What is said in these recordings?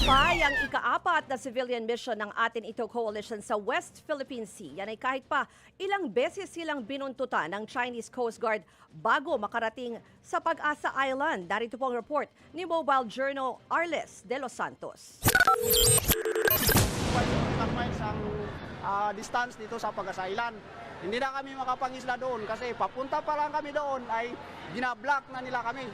Tagumpay ang ika-4 na civilian mission ng atin ito coalition sa West Philippine Sea. Yan ay kahit pa ilang beses silang binuntutan ng Chinese Coast Guard bago makarating sa Pag-asa Island. Darito po ang report ni Mobile Journal Arles de los Santos. 5 miles ang distance dito sa Pag-asa Island. Hindi na kami makapangisla doon kasi papunta pa lang kami doon ay ginablock na nila kami.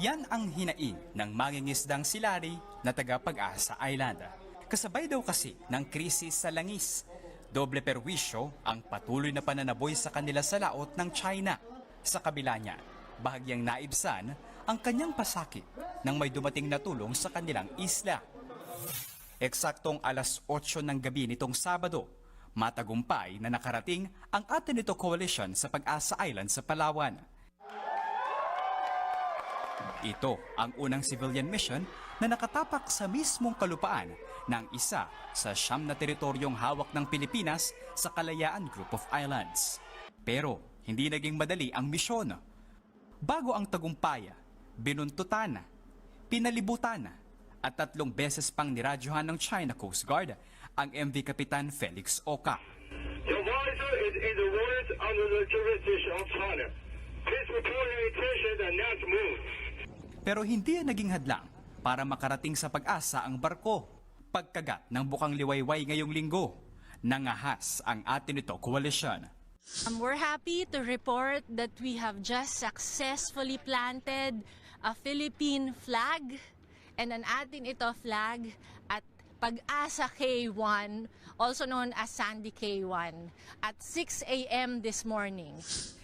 Yan ang hinaing ng mangingisdang silari na taga Pag-asa Island. Kasabay daw kasi ng krisis sa langis. Doble perwisyo ang patuloy na pananaboy sa kanila sa laot ng China. Sa kabila niya, bahagyang naibsan ang kanyang pasakit nang may dumating na tulong sa kanilang isla. Eksaktong alas 8 ng gabi nitong Sabado, matagumpay na nakarating ang atin ito coalition sa Pag-asa Island sa Palawan. Ito ang unang civilian mission na nakatapak sa mismong kalupaan ng isa sa 9 na teritoryong hawak ng Pilipinas sa Kalayaan Group of Islands. Pero hindi naging madali ang misyon. Bago ang tagumpay, binuntutan, pinalibutan at 3 beses pang niradyohan ng China Coast Guard ang MV Kapitan Felix Oka. Your visor is in the waters under the jurisdiction of China. Please report your intention and not move. Pero hindi yan naging hadlang para makarating sa Pag-asa ang barko. Pagkagat ng bukang liwayway ngayong linggo, nangahas ang atin ito coalition. We're happy to report that we have just successfully planted a Philippine flag and an atin ito flag at Pag-asa K1, also known as Sandy K1, at 6 a.m. this morning.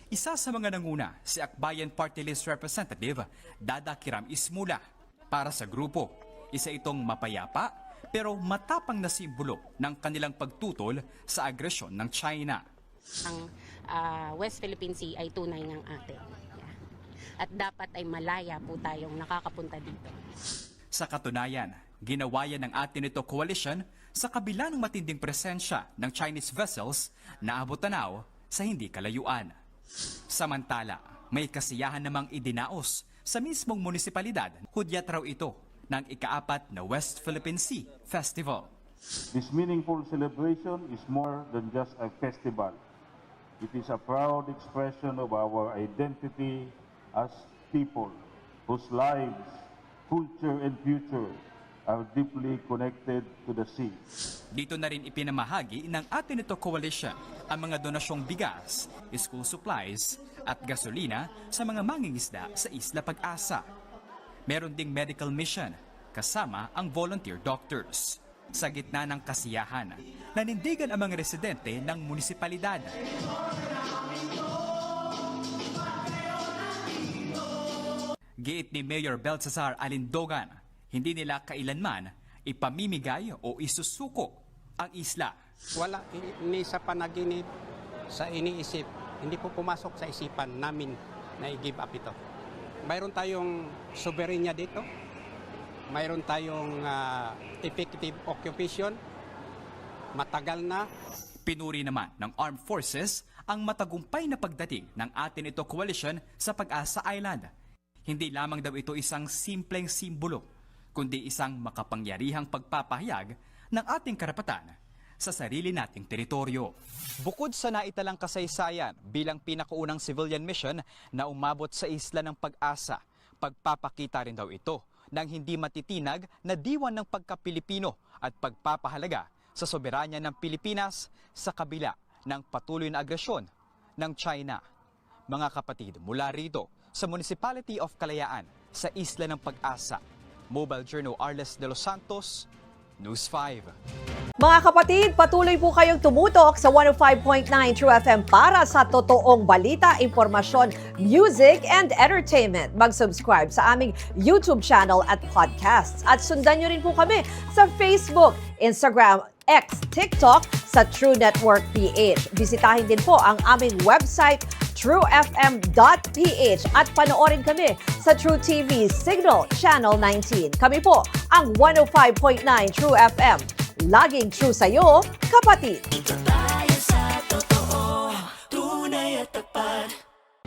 Isa sa mga nanguna, si Akbayan Party List Representative Dada Kiram Ismula. Para sa grupo, isa itong mapayapa pero matapang na simbolo ng kanilang pagtutol sa agresyon ng China. Ang West Philippine Sea ay tunay ng atin. At dapat ay malaya po tayong nakakapunta dito. Sa katunayan, ginawa yan ng atin ito coalition sa kabila ng matinding presensya ng Chinese vessels na abot-tanaw sa hindi kalayuan. Samantala, may kasiyahan namang idinaos sa mismong munisipalidad. Hudyat raw ito ng ika-4 na West Philippine Sea Festival. This meaningful celebration is more than just a festival. It is a proud expression of our identity as people whose lives, culture and future are deeply connected to the sea. Dito na rin ipinamahagi ng atin ito coalition ang mga donasyong bigas, school supplies at gasolina sa mga mangingisda sa Isla Pag-asa. Meron ding medical mission kasama ang volunteer doctors. Sa gitna ng kasiyahan, nanindigan ang mga residente ng munisipalidad. Giit ni Mayor Belcesar Alindogan, hindi nila kailanman ipamimigay o isusuko ang isla. Wala ni sa panaginip, sa iniisip, hindi po pumasok sa isipan namin na i-give up ito. Mayroon tayong soberenya dito, mayroon tayong effective occupation, matagal na. Pinuri naman ng Armed Forces ang matagumpay na pagdating ng atin ito coalition sa Pag-asa Island. Hindi lamang daw ito isang simpleng simbolo, kundi isang makapangyarihang pagpapahayag ng ating karapatan sa sarili nating teritoryo. Bukod sa naitalang kasaysayan bilang pinakaunang civilian mission na umabot sa isla ng Pag-asa, pagpapakita rin daw ito ng hindi matitinag na diwan ng pagka-Pilipino at pagpapahalaga sa soberanya ng Pilipinas sa kabila ng patuloy na agresyon ng China. Mga kapatid, mula rito sa Municipality of Kalayaan sa Isla ng Pag-asa, Mobile Journal Arles de los Santos, News 5. Mga kapatid, patuloy po kayong tumutok sa 105.9 True FM para sa totoong balita, impormasyon, music, and entertainment. Mag-subscribe sa aming YouTube channel at podcasts. At sundan nyo rin po kami sa Facebook, Instagram, X, TikTok sa True Network PH. Bisitahin din po ang aming website, truefm.ph at panoorin kami sa True TV Signal Channel 19. Kami po ang 105.9 True FM. Laging true sa'yo, kapatid.